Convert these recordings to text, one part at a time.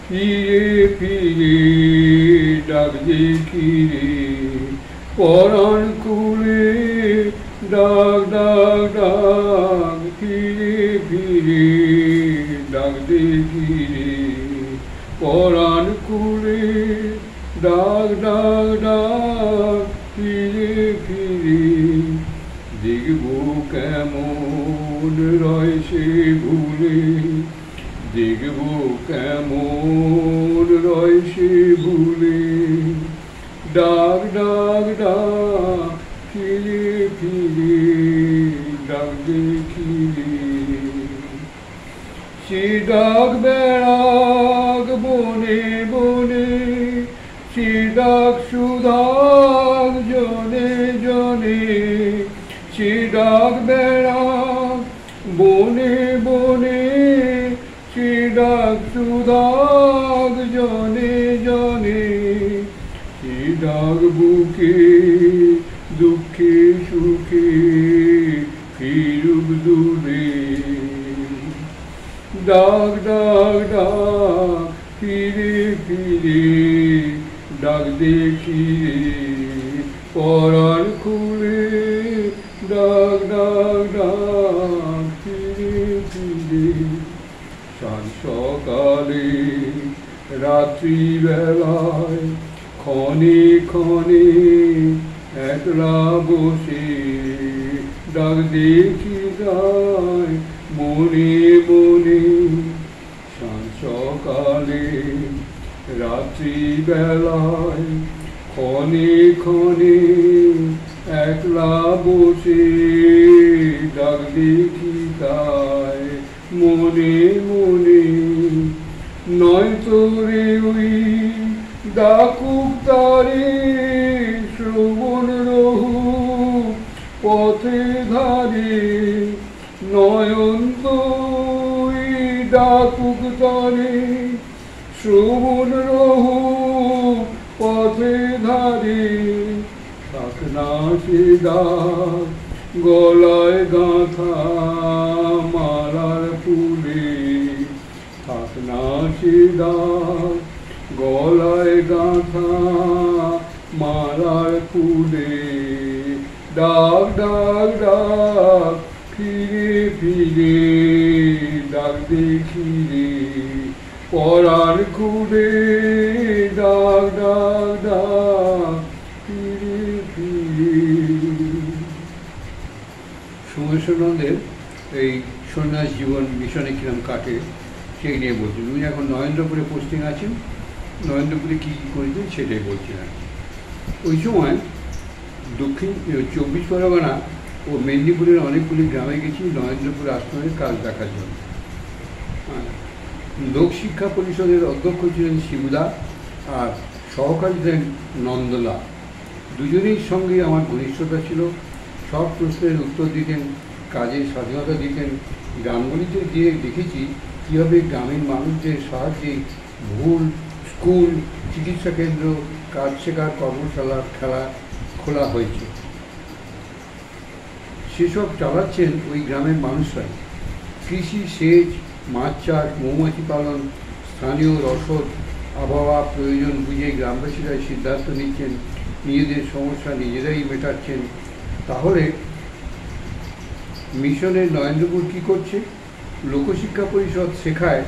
ফিরে ফিরে ডাক দেখি রে পরাণ কুলে ডাক ডাক ডাক ফিরে ফিরে ডাক দেখি রে পরাণ কুলে ডাক ডাক ডাক ফিরে ফিরে দেখব কেমন রয় সে ভুলে দেখব কেমন রয় সে ভুলে ডাক ডাক ডাক ফিরে ফিরে ডাক দেখি রে সে ডাক বেড়াক বনে বনে সে ডাক সুধাক জনে জনে সে ডাক বেড়াক বনে বনে সে ডাক সুধাক জনে জনে সে ডাক বুকে দুঃখে সুখে ফিরুক দূরে ডাক ডাক ডাক ফিরে ফিরে ডাক দেখি রে পরাণ খুলে ডাক ডাক ডাক ফিরে ফিরে সান সকালে রাত্রিবেলায় ক্ষণে ক্ষণে একলা বসে ডাক দেখি যায় মনে মনে সান সকালে রাত্রিবেলায় ক্ষণে ক্ষণে একলা বসে ডাক দেখি তাই মনে মনে নয় তোরে ওই ডাকুক তারে শ্রবণ রহু পথে ধারে নয়ন তোই ডাকুক তারে শ্রবণ রহু পথে ধারে থাক না সে ডাক গলায় গাঁথা মালার ফুলে থাক না সে ডাক গলায় গাঁথা মালার ফুলে ডাক ডাক ডাক ফিরে ফিরে ডাক দেখি রে পরাণ খুলে ডাক ডাক ডাক ফিরে ফিরে। সোমেশ্বরানন্দের এই সন্ন্যাস জীবন মিশনে কিরম কাটে সেই নিয়ে বলছেন। উনি এখন নরেন্দ্রপুরে পোস্টিং আছেন, নরেন্দ্রপুরে কী কী করেছেন সেটাই বলছেন আর কি। ওই সময় দক্ষিণ 24 পরগনা ও মেদিনীপুরের অনেকগুলি গ্রামে গেছি নরেন্দ্রপুর আশ্রমের কাজ দেখার জন্য। লোক শিক্ষা পরিষদের অধ্যক্ষ ছিলেন শিবুদা আর সহকারী ছিলেন নন্দলা। দুজনের সঙ্গে আমার ঘনিষ্ঠতা ছিল। সব প্রশ্নের উত্তর দিতেন, কাজের স্বাধীনতা দিতেন। গ্রামগুলিতে গিয়ে দেখেছি কীভাবে গ্রামীণ মানুষদের সাহায্যে ভুল স্কুল, চিকিৎসা কেন্দ্র, কাজ শেখার কর্মশালা খোলা হয়েছে। সেসব চালাচ্ছেন ওই গ্রামের মানুষরাই। কৃষি, সেচ, মাছ চাষ, মৌমাছি পালন, স্থানীয় রসদ, আবহাওয়া প্রয়োজন বুঝে গ্রামবাসীরাই সিদ্ধান্ত নিচ্ছেন, নিজেদের সমস্যা নিজেরাই মেটাচ্ছেন। তাহলে মিশনের নরেন্দ্রপুর কী করছে? লোকশিক্ষা পরিষদ শেখায়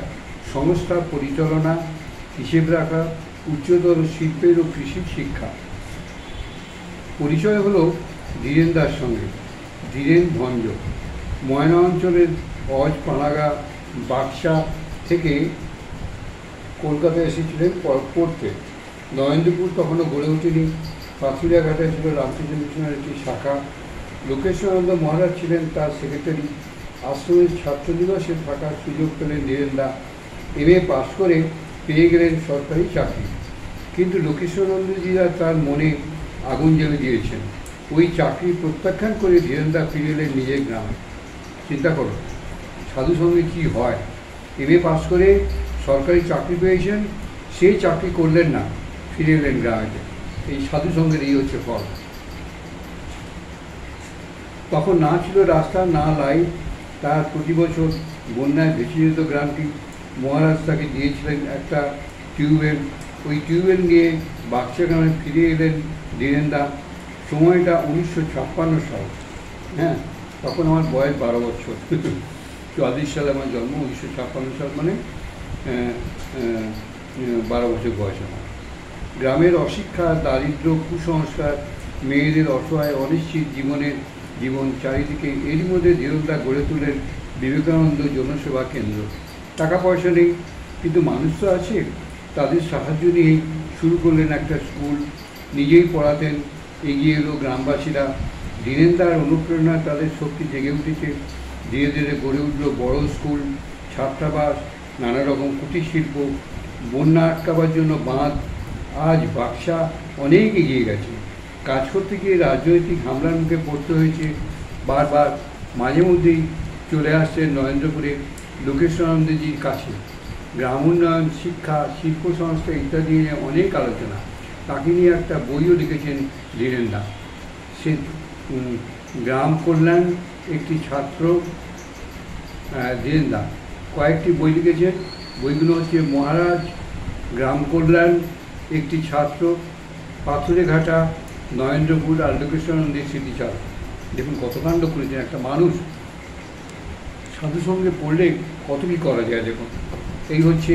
সংস্থা পরিচালনা, হিসেব রাখা, উচ্চতর শিল্পের ও কৃষির শিক্ষা। পরিচয় হলো ধীরেনদার সঙ্গে। ধীরেন ভঞ্জ ময়না অঞ্চলের অজ, পানাগা, বাক্সা থেকে কলকাতায় এসেছিলেন পড়তে। নরেন্দ্রপুর তখনও গড়ে ওঠেনি। পাথুরিয়াঘাটে ছিল রামকৃষ্ণ মিশনের একটি শাখা। লোকেশ্বরানন্দ মহারাজ ছিলেন তার সেক্রেটারি। আশ্রমের ছাত্র দিবসে থাকার সুযোগ পেলেন ধীরেনদা। MA পাশ করে পেয়ে গেলেন সরকারি চাকরি। কিন্তু লোকেশ্বরানন্দজিরা তার মনে আগুন জ্বেলে দিয়েছেন। ওই চাকরি প্রত্যাখ্যান করে ধীরেনদা ফিরে এলেন নিজের গ্রামে। চিন্তা করো সাধু সঙ্গে কী হয়। MA পাশ করে সরকারি চাকরি পেয়েছেন, সেই চাকরি করলেন না, ফিরে এলেন গ্রামে। এই সাধু সঙ্গের এই হচ্ছে ফল। তখন না ছিল রাস্তা, না লাইট। তার প্রতি বছর বন্যায় ভেসে যেত গ্রামটি। মহারাজ তাকে দিয়েছিলেন একটা টিউবওয়েল। ওই টিউবওয়েল নিয়ে বাক্সা গ্রামে ফিরে এলেন ধীরেনদা। সময়টা 1956 সাল। হ্যাঁ, তখন আমার বয়স 12 বছর। 44 সালে আমার জন্ম, 1956 সাল মানে 12 বছর বয়স আমার। গ্রামের অশিক্ষা, দারিদ্র, কুসংস্কার, মেয়েদের অসহায় অনিশ্চিত জীবন চারিদিকে, এরই মধ্যে ধীরেনদা গড়ে তোলেন বিবেকানন্দ জনসেবা কেন্দ্র। টাকা পয়সা নেই, কিন্তু মানুষ তো আছে। তাদের সাহায্য নিয়ে শুরু করলেন একটা স্কুল। নিজেই পড়াতেন। এগিয়ে এলো গ্রামবাসীরা। ধীরেনদার অনুপ্রেরণায় তাদের শক্তি জেগে উঠেছে। ধীরে ধীরে গড়ে উঠল বড় স্কুল, ছাত্রাবাস, নানা রকম কুটির শিল্প, বন্যা আটকাবার জন্য বাঁধ। আজ বাক্সা অনেক এগিয়ে গেছে। কাজ করতে গিয়ে রাজনৈতিক হামলার মুখে পড়তে হয়েছে বারবার। মাঝে মধ্যেই চলে আসছেন নরেন্দ্রপুরে লোকেশানন্দজির কাছে। গ্রাম উন্নয়ন, শিক্ষা, শিল্প সংস্থা ইত্যাদি নিয়ে অনেক আলোচনা। তাকে নিয়ে একটা বইও লিখেছেন ধীরেনদা। সে গ্রাম কল্যাণ একটি ছাত্র। ধীরেনদা কয়েকটি বই লিখেছেন। বইগুলো হচ্ছে মহারাজ, গ্রাম কল্যাণ, একটি ছাত্র, পাথুরে ঘাটা, নরেন্দ্রপুর আর লোকেশানন্দের স্মৃতিচার। দেখুন কত কাণ্ড করেছেন একটা মানুষ। সাধুসঙ্গে পড়লে কত কী করা যায় দেখুন। এই হচ্ছে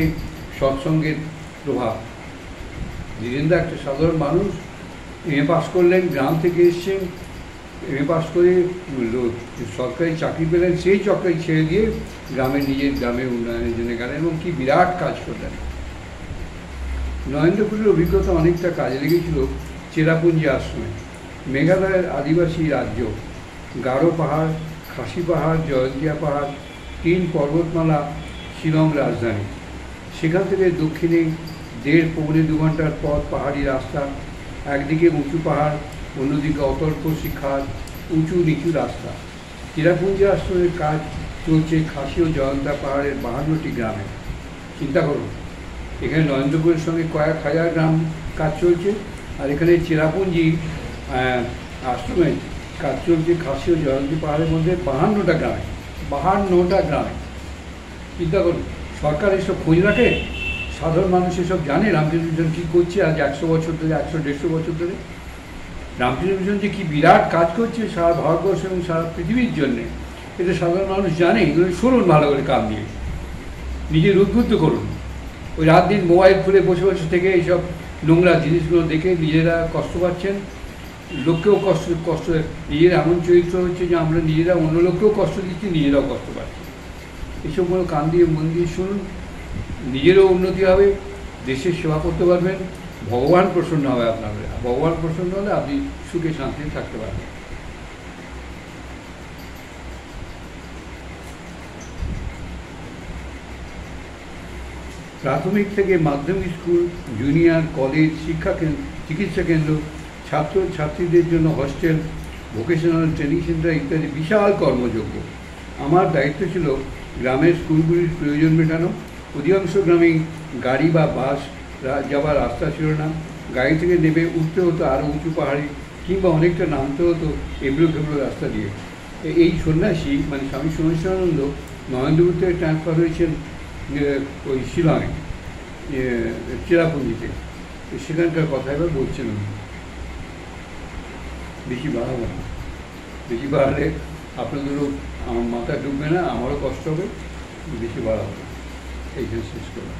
সৎসঙ্গের প্রভাব। ধীরেনদা একটা সাধারণ মানুষ, এমএ পাস করলেন, গ্রাম থেকে এসছেন। এমএ পাস করে সরকারি চাকরি পেলেন, সেই চাকরি ছেড়ে দিয়ে নিজের গ্রামের উন্নয়নের জন্য গেলেন এবং কি বিরাট কাজ করলেন। নরেন্দ্রপুরের অভিজ্ঞতা অনেকটা কাজে লেগেছিল চেরাপুঞ্জি আশ্রমে। মেঘালয়ের আদিবাসী রাজ্য, গারো পাহাড়, খাসি পাহাড়, জয়ন্তিয়া পাহাড়, 3 পর্বতমালা, শিলং রাজধানী। সেখান থেকে দক্ষিণে 1.5-2 ঘন্টার পথ পাহাড়ি রাস্তা। একদিকে উঁচু পাহাড়, অন্যদিকে অতর্ক শিখার, উঁচু নিচু রাস্তা। চেরাপুঞ্জি আশ্রমের কাজ চলছে খাসি ও জয়ন্তা পাহাড়ের 52টি গ্রামে। চিন্তা করুন, এখানে নরেন্দ্রপুরের সঙ্গে কয়েক হাজার গ্রাম কাজ চলছে, আর এখানে চেরাপুঞ্জি আশ্রমে কাজ চলছে খাসি ও জয়ন্তী পাহাড়ের মধ্যে 52টা গ্রামে। 52টা গ্রামে চিন্তা করুন। সরকার এসব খোঁজ রাখে? সাধারণ মানুষ এসব জানে রামকৃষ্ণ মিশন কী করছে আজ 100 বছর ধরে, 100-150 বছর ধরে? রামকৃষ্ণ মিশন যে কী বিরাট কাজ করছে সারা ভারতবর্ষ এবং সারা পৃথিবীর জন্যে, এটা সাধারণ মানুষ জানে। এগুলো শুনুন ভালো করে, কান দিয়ে নিজের উদ্বুদ্ধ করুন। ওই রাত দিন মোবাইল খুলে বসে বসে থেকে এইসব নোংরা জিনিসগুলো দেখে নিজেরা কষ্ট পাচ্ছেন, লোককেও কষ্ট। নিজের এমন চরিত্র হচ্ছে যে আমরা নিজেরা অন্য লোককেও কষ্ট দিচ্ছি, নিজেরাও কষ্ট পাচ্ছি। এসবগুলো কান দিয়ে মন দিয়ে শুনুন। নিজেরও উন্নতি হবে, দেশের সেবা করতে পারবেন, ভগবান প্রসন্ন হবে আপনার। ভগবান প্রসন্ন হলে আপনি সুখে শান্তিতে থাকতে পারবেন। প্রাথমিক থেকে মাধ্যমিক স্কুল, জুনিয়র কলেজ, চিকিৎসা কেন্দ্র, ছাত্রছাত্রীদের জন্য হস্টেল, ভোকেশনাল ট্রেনিং সেন্টার ইত্যাদি বিশাল কর্মযোগ্য। আমার দায়িত্ব ছিল গ্রামের স্কুলগুলির প্রয়োজন মেটানো। অধিকাংশ গ্রামেই গাড়ি বা বাস যাবার রাস্তা ছিল না। গাড়ি থেকে নেমে উঠতে হতো আরও উঁচু পাহাড়ে, কিংবা অনেকটা নামতে হতো এবড়ো খেবড়ো রাস্তা দিয়ে। এই সন্ন্যাসী মানে স্বামী সন্ন্যাসানন্দ নরেন্দ্রপুর থেকে ট্রান্সফার হয়েছেন ওই শিলংয়ে, চেরাপুঞ্জিতে। সেখানকার কথা এবার বলছেন উনি। বেশি বাড়াবো না, বেশি বাড়ালে আপনাদেরও আমার মাথা ঢুকবে না, আমারও কষ্ট হবে। বেশি বাড়াবো না, এইখানে শেষ করলাম।